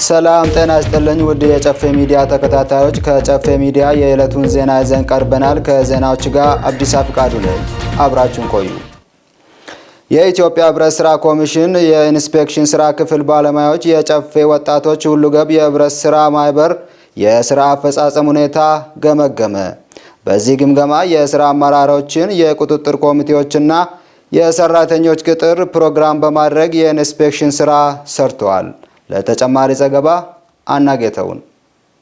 ሰላም ጤና ይስጥልኝ ውድ የጨፌ ሚዲያ ተከታታዮች ከጨፌ ሚዲያ የዕለቱን ዜና ይዘን ቀርበናል። ከዜናዎቹ ጋር አብዲስ አፍቃዱ ነኝ። አብራችሁን ቆዩ። የኢትዮጵያ ህብረት ስራ ኮሚሽን የኢንስፔክሽን ስራ ክፍል ባለሙያዎች የጨፌ ወጣቶች ሁሉገብ የህብረት ስራ ማህበር የስራ አፈጻጸም ሁኔታ ገመገመ። በዚህ ግምገማ የስራ አመራሮችን የቁጥጥር ኮሚቴዎችና የሰራተኞች ቅጥር ፕሮግራም በማድረግ የኢንስፔክሽን ስራ ሰርተዋል። ለተጨማሪ ዘገባ አናጌተውን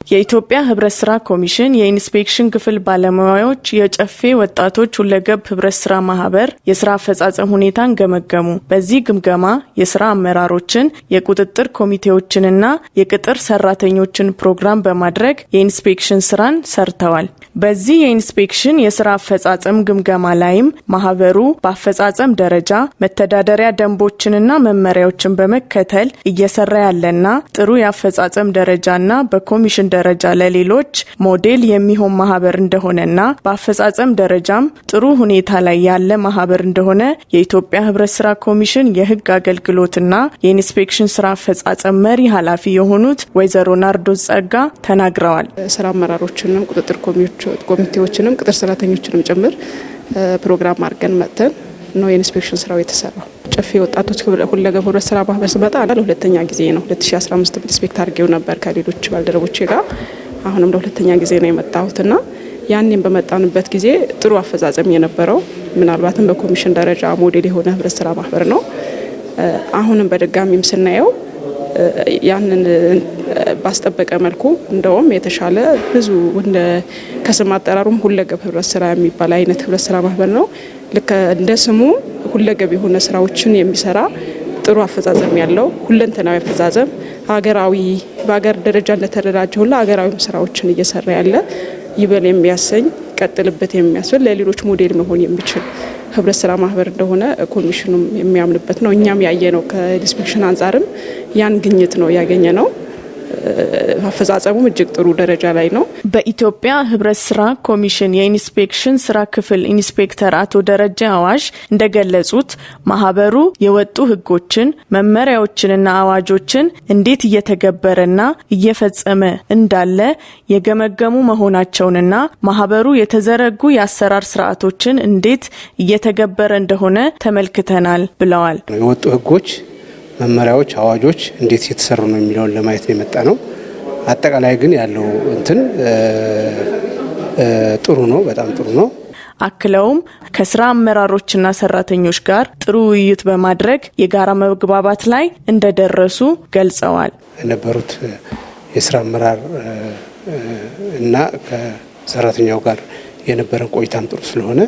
የኢትዮጵያ ህብረት ስራ ኮሚሽን የኢንስፔክሽን ክፍል ባለሙያዎች የጨፌ ወጣቶች ሁለገብ ህብረት ስራ ማህበር የስራ አፈጻጸም ሁኔታን ገመገሙ። በዚህ ግምገማ የስራ አመራሮችን የቁጥጥር ኮሚቴዎችንና የቅጥር ሰራተኞችን ፕሮግራም በማድረግ የኢንስፔክሽን ስራን ሰርተዋል። በዚህ የኢንስፔክሽን የስራ አፈጻጸም ግምገማ ላይም ማህበሩ በአፈጻጸም ደረጃ መተዳደሪያ ደንቦችንና መመሪያዎችን በመከተል እየሰራ ያለና ጥሩ የአፈጻጸም ደረጃና በኮሚሽን ደረጃ ለሌሎች ሞዴል የሚሆን ማህበር እንደሆነና በአፈጻጸም ደረጃም ጥሩ ሁኔታ ላይ ያለ ማህበር እንደሆነ የኢትዮጵያ ህብረት ስራ ኮሚሽን የህግ አገልግሎትና የኢንስፔክሽን ስራ አፈጻጸም መሪ ኃላፊ የሆኑት ወይዘሮ ናርዶስ ጸጋ ተናግረዋል። ስራ አመራሮችንም ቁጥጥር ኮሚቴዎችንም ቅጥር ሰራተኞችንም ጭምር ፕሮግራም አድርገን መጥተን ነው የኢንስፔክሽን ስራው የተሰራው። ጨፌ ወጣቶች ሁለገብ ህብረት ስራ ማህበር ስመጣ ለሁለተኛ ጊዜ ነው። 2015 ኢንስፔክት አድርጌው ነበር ከሌሎች ባልደረቦቼ ጋር። አሁንም ለሁለተኛ ጊዜ ነው የመጣሁትና ያንን በመጣንበት ጊዜ ጥሩ አፈጻጸም የነበረው ምናልባትም በኮሚሽን ደረጃ ሞዴል የሆነ ህብረት ስራ ማህበር ነው። አሁንም በድጋሚም ስናየው ያንን ባስጠበቀ መልኩ እንደውም የተሻለ ብዙ ከስም አጠራሩም ሁለገብ ህብረት ስራ የሚባል አይነት ህብረት ስራ ማህበር ነው። ልክ እንደ ስሙ ሁለገብ የሆነ ስራዎችን የሚሰራ ጥሩ አፈጻጸም ያለው ሁለንተናዊ አፈጻጸም በሀገር ደረጃ እንደተደራጀ ሁሉ ሀገራዊ ስራዎችን እየሰራ ያለ ይበል የሚያሰኝ ቀጥልበት የሚያስብል ለሌሎች ሞዴል መሆን የሚችል ህብረት ስራ ማህበር እንደሆነ ኮሚሽኑም የሚያምንበት ነው። እኛም ያየነው ከኢንስፔክሽን አንጻርም ያን ግኝት ነው ያገኘነው። አፈጻጸሙ እጅግ ጥሩ ደረጃ ላይ ነው። በኢትዮጵያ ህብረት ስራ ኮሚሽን የኢንስፔክሽን ስራ ክፍል ኢንስፔክተር አቶ ደረጃ አዋሽ እንደገለጹት ማህበሩ የወጡ ህጎችን፣ መመሪያዎችንና አዋጆችን እንዴት እየተገበረና እየፈጸመ እንዳለ የገመገሙ መሆናቸውንና ማህበሩ የተዘረጉ የአሰራር ስርዓቶችን እንዴት እየተገበረ እንደሆነ ተመልክተናል ብለዋል። የወጡ ህጎች፣ መመሪያዎች፣ አዋጆች እንዴት እየተሰሩ ነው የሚለውን ለማየት ነው የመጣ ነው። አጠቃላይ ግን ያለው ጥሩ ነው፣ በጣም ጥሩ ነው። አክለውም ከስራ አመራሮችና ሰራተኞች ጋር ጥሩ ውይይት በማድረግ የጋራ መግባባት ላይ እንደደረሱ ገልጸዋል። የነበሩት የስራ አመራር እና ከሰራተኛው ጋር የነበረን ቆይታም ጥሩ ስለሆነ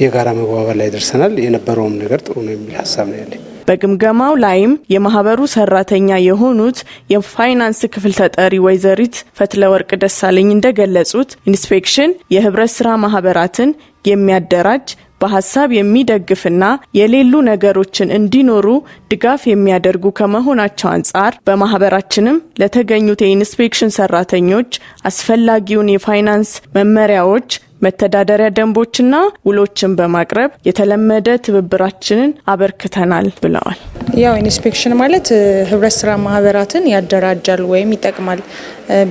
የጋራ መግባባት ላይ ደርሰናል። የነበረውም ነገር ጥሩ ነው የሚል ሀሳብ ነው ያለኝ። በግምገማው ላይም የማህበሩ ሰራተኛ የሆኑት የፋይናንስ ክፍል ተጠሪ ወይዘሪት ፈትለወርቅ ደሳለኝ እንደገለጹት ኢንስፔክሽን የህብረት ስራ ማህበራትን የሚያደራጅ በሐሳብ የሚደግፍና የሌሉ ነገሮችን እንዲኖሩ ድጋፍ የሚያደርጉ ከመሆናቸው አንጻር በማህበራችንም ለተገኙት የኢንስፔክሽን ሰራተኞች አስፈላጊውን የፋይናንስ መመሪያዎች፣ መተዳደሪያ ደንቦችና ውሎችን በማቅረብ የተለመደ ትብብራችንን አበርክተናል ብለዋል። ያው ኢንስፔክሽን ማለት ህብረት ስራ ማህበራትን ያደራጃል ወይም ይጠቅማል፣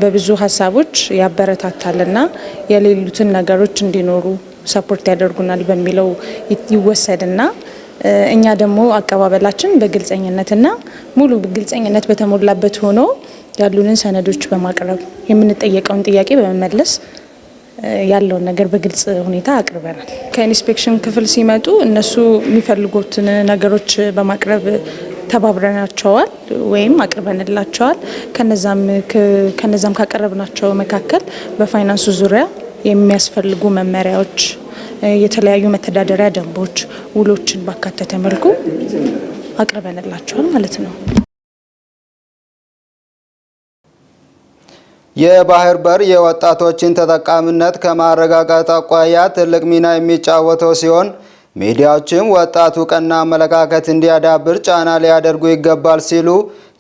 በብዙ ሀሳቦች ያበረታታልና የሌሉትን ነገሮች እንዲኖሩ ሰፖርት ያደርጉናል በሚለው ይወሰድና እኛ ደግሞ አቀባበላችን በግልጸኝነትና ሙሉ ግልጸኝነት በተሞላበት ሆኖ ያሉንን ሰነዶች በማቅረብ የምንጠየቀውን ጥያቄ በመመለስ ያለውን ነገር በግልጽ ሁኔታ አቅርበናል። ከኢንስፔክሽን ክፍል ሲመጡ እነሱ የሚፈልጉትን ነገሮች በማቅረብ ተባብረናቸዋል ወይም አቅርበንላቸዋል። ከነዛም ካቀረብናቸው መካከል በፋይናንሱ ዙሪያ የሚያስፈልጉ መመሪያዎች፣ የተለያዩ መተዳደሪያ ደንቦች፣ ውሎችን ባካተተ መልኩ አቅርበንላቸዋል ማለት ነው። የባህር በር የወጣቶችን ተጠቃሚነት ከማረጋጋት አኳያ ትልቅ ሚና የሚጫወተው ሲሆን ሚዲያዎችም ወጣቱ ቀና አመለካከት እንዲያዳብር ጫና ሊያደርጉ ይገባል ሲሉ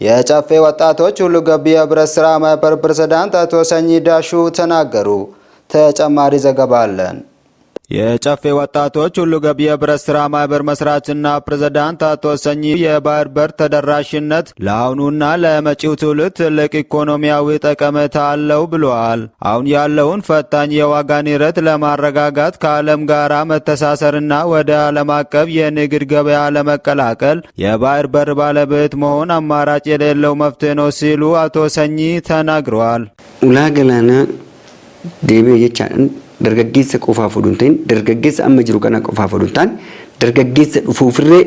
የጨፌ ወጣቶች ሁሉገብ የህብረት ስራ ማህበር ፕሬዝዳንት አቶ ሰኚ ዳሹ ተናገሩ። ተጨማሪ ዘገባ አለን። የጨፌ ወጣቶች ሁሉገብ የህብረት ስራ ማህበር መስራችና ፕሬዝዳንት አቶ ሰኚ የባህር በር ተደራሽነት ለአሁኑና ለመጪው ትውልድ ትልቅ ኢኮኖሚያዊ ጠቀሜታ አለው ብለዋል። አሁን ያለውን ፈታኝ የዋጋ ንረት ለማረጋጋት ከዓለም ጋራ መተሳሰርና ወደ ዓለም አቀፍ የንግድ ገበያ ለመቀላቀል የባህር በር ባለቤት መሆን አማራጭ የሌለው መፍትሄ ነው ሲሉ አቶ ሰኚ ተናግረዋል። ኡላገላና ዴቤ የቻን dargaggeessa qofaa fudhunteen dargaggeessa amma jiru kana qofaa fudhuntaan dargaggeessa dhufuufirre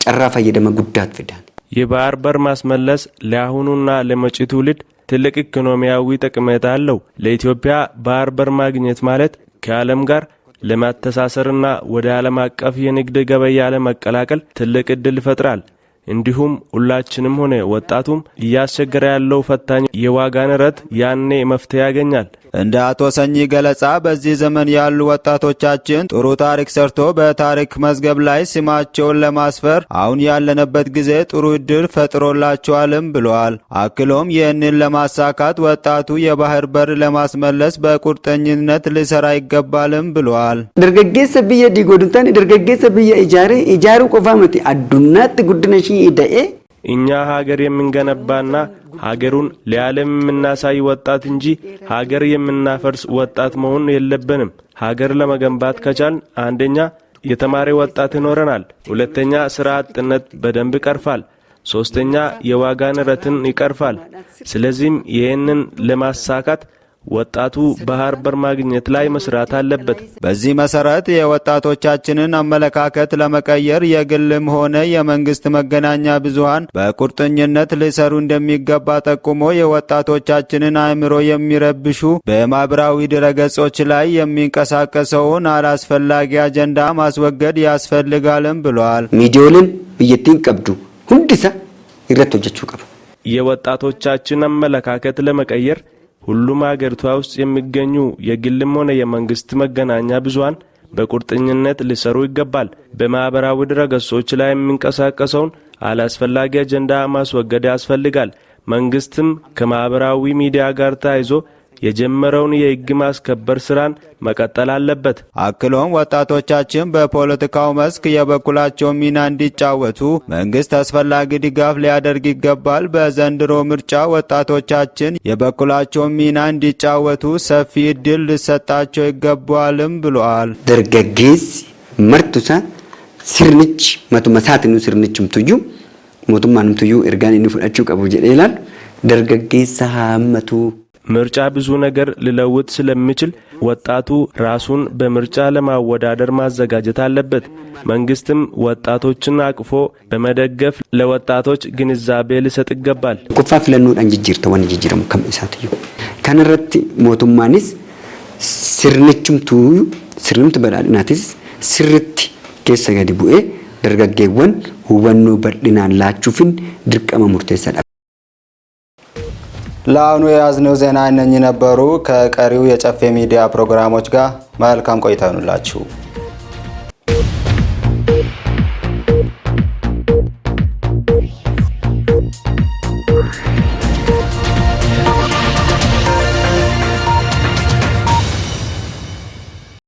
carraa fayyadama guddaat fidan የባህር በር ማስመለስ ለአሁኑና ለመጪው ትውልድ ትልቅ ኢኮኖሚያዊ ጠቀሜታ አለው። ለኢትዮጵያ ባህር በር ማግኘት ማለት ከዓለም ጋር ለማተሳሰርና ወደ ዓለም አቀፍ የንግድ ገበያ ለመቀላቀል ትልቅ ዕድል ይፈጥራል። እንዲሁም ሁላችንም ሆነ ወጣቱም እያስቸገረ ያለው ፈታኝ የዋጋ ንረት ያኔ መፍትሄ ያገኛል። እንደ አቶ ሰኚ ገለጻ በዚህ ዘመን ያሉ ወጣቶቻችን ጥሩ ታሪክ ሰርቶ በታሪክ መዝገብ ላይ ስማቸውን ለማስፈር አሁን ያለንበት ጊዜ ጥሩ እድል ፈጥሮላቸዋልም ብለዋል። አክሎም ይህንን ለማሳካት ወጣቱ የባህር በር ለማስመለስ በቁርጠኝነት ሊሰራ ይገባልም ብለዋል። ደርገጌሰ ብየ ዲጎዱታን ደርገጌሰ ብየ ኢጃሩ ቆፋመቲ አዱናት ጉድነሺ ኢዳኤ እኛ ሀገር የምንገነባና ሀገሩን ለዓለም የምናሳይ ወጣት እንጂ ሀገር የምናፈርስ ወጣት መሆን የለብንም። ሀገር ለመገንባት ከቻልን አንደኛ የተማሪ ወጣት ይኖረናል፣ ሁለተኛ ስራ አጥነት በደንብ ይቀርፋል፣ ሶስተኛ የዋጋ ንረትን ይቀርፋል። ስለዚህም ይህንን ለማሳካት ወጣቱ ባህር በር ማግኘት ላይ መስራት አለበት። በዚህ መሰረት የወጣቶቻችንን አመለካከት ለመቀየር የግልም ሆነ የመንግስት መገናኛ ብዙሃን በቁርጠኝነት ሊሰሩ እንደሚገባ ጠቁሞ የወጣቶቻችንን አእምሮ የሚረብሹ በማህበራዊ ድረገጾች ላይ የሚንቀሳቀሰውን አላስፈላጊ አጀንዳ ማስወገድ ያስፈልጋልም ብለዋል። ሚዲያውን ብየቲን ቀብዱ ሁንዲሳ ይረቶጀቹ ቀብ የወጣቶቻችን አመለካከት ለመቀየር ሁሉም ሀገሪቷ ውስጥ የሚገኙ የግልም ሆነ የመንግስት መገናኛ ብዙሃን በቁርጠኝነት ሊሰሩ ይገባል። በማህበራዊ ድረገጾች ላይ የሚንቀሳቀሰውን አላስፈላጊ አጀንዳ ማስወገድ ያስፈልጋል። መንግስትም ከማህበራዊ ሚዲያ ጋር ተያይዞ የጀመረውን የህግ ማስከበር ስራን መቀጠል አለበት። አክሎም ወጣቶቻችን በፖለቲካው መስክ የበኩላቸው ሚና እንዲጫወቱ መንግስት አስፈላጊ ድጋፍ ሊያደርግ ይገባል። በዘንድሮ ምርጫ ወጣቶቻችን የበኩላቸው ሚና እንዲጫወቱ ሰፊ እድል ሊሰጣቸው ይገባልም ብለዋል። ደርገጌስ መርቱሳ ስርንች መቱመሳትኑ ስርንችም ትዩ ሞቱማንም ትዩ እርጋን እንፍዳቸው ቀቡ ይላል። ደርገጌስ ሀመቱ ምርጫ ብዙ ነገር ሊለውጥ ስለሚችል ወጣቱ ራሱን በምርጫ ለማወዳደር ማዘጋጀት አለበት። መንግስትም ወጣቶችን አቅፎ በመደገፍ ለወጣቶች ግንዛቤ ሊሰጥ ይገባል። ቆፋፍ ለኑዳን ጅጅርተ ወን ጅጅረሙ ከመሳትዩ ከነረት ሞቱማኒስ ስርንችምቱ ስርምት በላድናቲስ ስርት ከሰገዲ ቡኤ ደርገጌወን ሁበኑ በልናን ላቹፍን ድርቀመ ሙርቴሰ ለአሁኑ የያዝነው ዜና እነኚህ ነበሩ። ከቀሪው የጨፌ ሚዲያ ፕሮግራሞች ጋር መልካም ቆይታ ይሁንላችሁ።